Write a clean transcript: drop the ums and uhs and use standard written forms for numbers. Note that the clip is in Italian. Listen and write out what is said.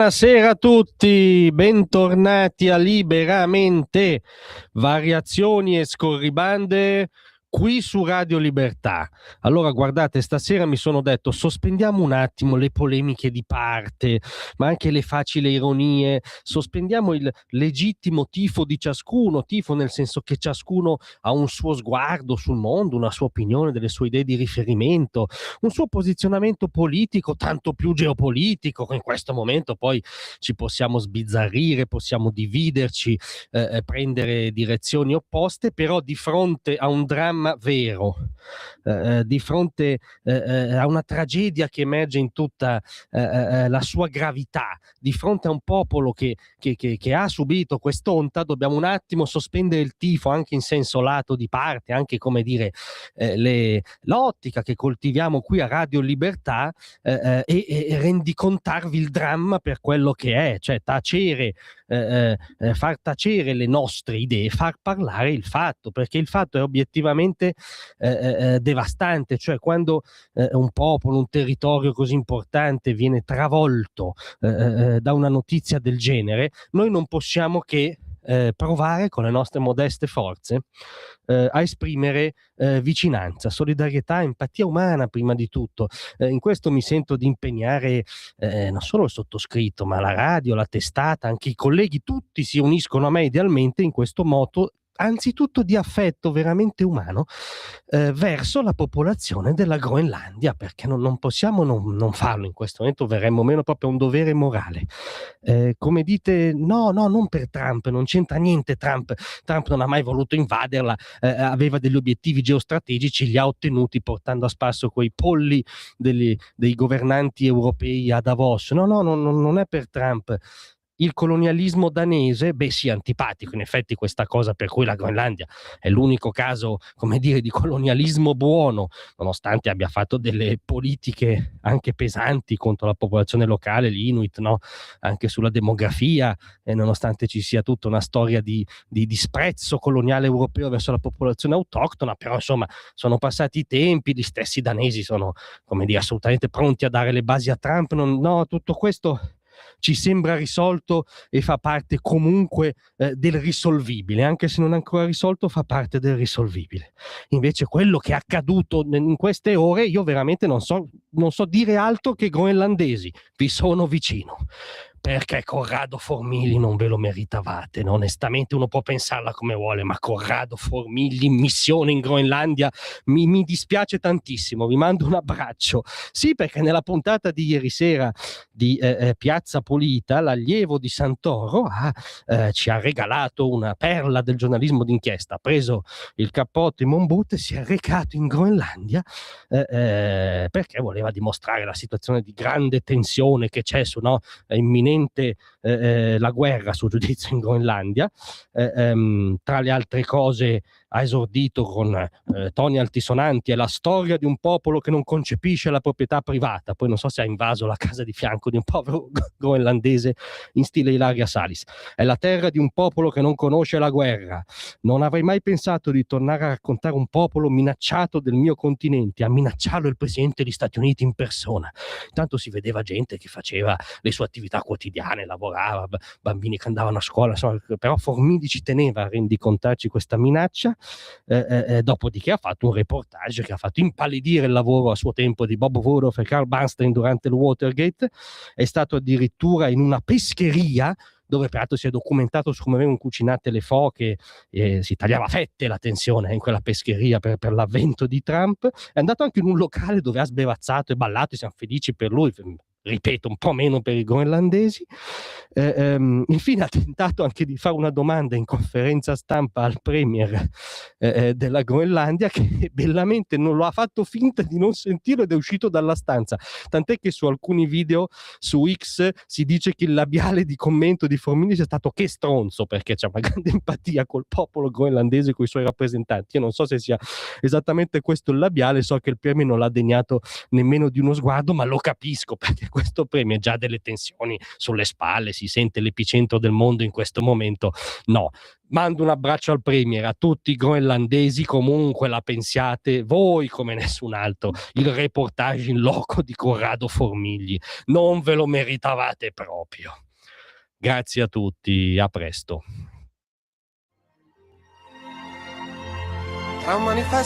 Buonasera a tutti, bentornati a Liberamente, variazioni e scorribande qui su Radio Libertà. Allora guardate, stasera mi sono detto sospendiamo un attimo le polemiche di parte, ma anche le facili ironie, sospendiamo il legittimo tifo di ciascuno, tifo nel senso che ciascuno ha un suo sguardo sul mondo, una sua opinione, delle sue idee di riferimento, un suo posizionamento politico, tanto più geopolitico, che in questo momento poi ci possiamo sbizzarrire, possiamo dividerci, prendere direzioni opposte, però di fronte a un dramma vero, di fronte a una tragedia che emerge in tutta la sua gravità, di fronte a un popolo che ha subito quest'onta, dobbiamo un attimo sospendere il tifo anche in senso lato di parte, anche come dire l'ottica che coltiviamo qui a Radio Libertà e rendicontarvi il dramma per quello che è, cioè far tacere le nostre idee, far parlare il fatto, perché il fatto è obiettivamente devastante, cioè quando un popolo, un territorio così importante viene travolto da una notizia del genere, noi non possiamo che provare con le nostre modeste forze a esprimere vicinanza, solidarietà, empatia umana prima di tutto. In questo mi sento di impegnare non solo il sottoscritto, ma la radio, la testata, anche i colleghi, tutti si uniscono a me idealmente in questo moto anzitutto di affetto veramente umano verso la popolazione della Groenlandia, perché non possiamo non farlo in questo momento, verremmo meno proprio a un dovere morale. Come dite, no, non per Trump, non c'entra niente Trump non ha mai voluto invaderla, aveva degli obiettivi geostrategici, li ha ottenuti portando a spasso quei polli dei governanti europei a Davos. No, non è per Trump. Il colonialismo danese, beh sì, è antipatico in effetti questa cosa per cui la Groenlandia è l'unico caso, come dire, di colonialismo buono, nonostante abbia fatto delle politiche anche pesanti contro la popolazione locale, gli Inuit, no? Anche sulla demografia, nonostante ci sia tutta una storia di disprezzo coloniale europeo verso la popolazione autoctona, però insomma sono passati i tempi, gli stessi danesi sono, come dire, assolutamente pronti a dare le basi a Trump, no, tutto questo ci sembra risolto e fa parte comunque del risolvibile, anche se non è ancora risolto fa parte del risolvibile. Invece quello che è accaduto in queste ore, io veramente non so dire altro che groenlandesi, vi sono vicino. Perché Corrado Formigli non ve lo meritavate, no? Onestamente uno può pensarla come vuole, ma Corrado Formigli in missione in Groenlandia mi dispiace tantissimo, vi mando un abbraccio. Sì, perché nella puntata di ieri sera di Piazza Pulita, l'allievo di Santoro ci ha regalato una perla del giornalismo d'inchiesta, ha preso il cappotto in Monbut e si è recato in Groenlandia perché voleva dimostrare la situazione di grande tensione che c'è su, no, imminente la guerra, sul giudizio in Groenlandia. Tra le altre cose ha esordito con toni altisonanti: è la storia di un popolo che non concepisce la proprietà privata. Poi non so se ha invaso la casa di fianco di un povero groenlandese in stile Ilaria Salis. È la terra di un popolo che non conosce la guerra. Non avrei mai pensato di tornare a raccontare un popolo minacciato del mio continente, a minacciarlo il presidente degli Stati Uniti in persona. Intanto si vedeva gente che faceva le sue attività quotidiane, lavorava, bambini che andavano a scuola, insomma, però Formigli ci teneva a rendicontarci questa minaccia. Dopodiché ha fatto un reportage che ha fatto impallidire il lavoro a suo tempo di Bob Woodruff e Carl Bernstein durante il Watergate. È stato addirittura in una pescheria dove peraltro si è documentato su come vengono cucinate le foche, si tagliava a fette la tensione in quella pescheria per l'avvento di Trump. È andato anche in un locale dove ha sbevazzato e ballato, e siamo felici per lui, ripeto, un po' meno per i groenlandesi. Infine ha tentato anche di fare una domanda in conferenza stampa al premier della Groenlandia, che bellamente non lo ha fatto finta di non sentirlo ed è uscito dalla stanza, tant'è che su alcuni video su X si dice che il labiale di commento di Formigli sia stato "che stronzo", perché c'è una grande empatia col popolo groenlandese e con i suoi rappresentanti. Io non so se sia esattamente questo il labiale, so che il premier non l'ha degnato nemmeno di uno sguardo, ma lo capisco, perché questo premier già delle tensioni sulle spalle, si sente l'epicentro del mondo in questo momento, no. Mando un abbraccio al Premier, a tutti i groenlandesi, comunque la pensiate voi come nessun altro, il reportage in loco di Corrado Formigli, non ve lo meritavate proprio. Grazie a tutti, a presto. Tra un manifesto